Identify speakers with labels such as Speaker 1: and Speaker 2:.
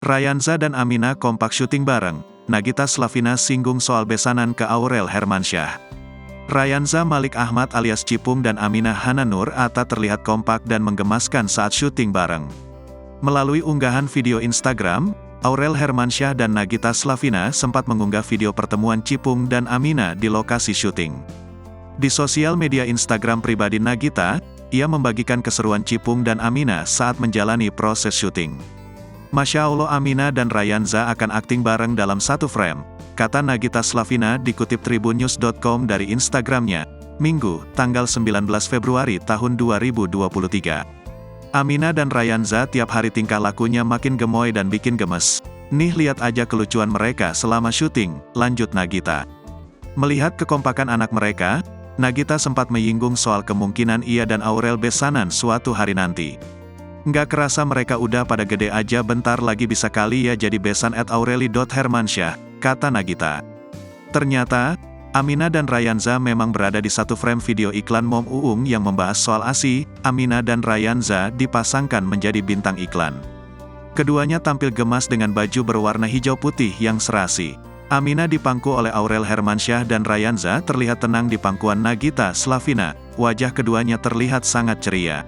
Speaker 1: Rayanza dan Amina kompak syuting bareng, Nagita Slavina singgung soal besanan ke Aurel Hermansyah. Rayanza Malik Ahmad alias Cipung dan Amina Hana Nur Atta terlihat kompak dan menggemaskan saat syuting bareng. Melalui unggahan video Instagram, Aurel Hermansyah dan Nagita Slavina sempat mengunggah video pertemuan Cipung dan Amina di lokasi syuting. Di sosial media Instagram pribadi Nagita, ia membagikan keseruan Cipung dan Amina saat menjalani proses syuting. Masya Allah, Amina dan Rayanza akan akting bareng dalam satu frame, kata Nagita Slavina dikutip tribunnews.com dari Instagramnya, Minggu, tanggal 19 Februari tahun 2023. Amina dan Rayanza tiap hari tingkah lakunya makin gemoy dan bikin gemes. Nih lihat aja kelucuan mereka selama syuting, lanjut Nagita. Melihat kekompakan anak mereka, Nagita sempat menyinggung soal kemungkinan ia dan Aurel besanan suatu hari nanti. Nggak kerasa mereka udah pada gede aja, bentar lagi bisa kali ya jadi besan @aureli.hermansyah, kata Nagita. Ternyata, Amina dan Rayanza memang berada di satu frame video iklan Mom Uung yang membahas soal ASI. Amina dan Rayanza dipasangkan menjadi bintang iklan. Keduanya tampil gemas dengan baju berwarna hijau putih yang serasi. Amina dipangku oleh Aurel Hermansyah dan Rayanza terlihat tenang di pangkuan Nagita Slavina. Wajah keduanya terlihat sangat ceria.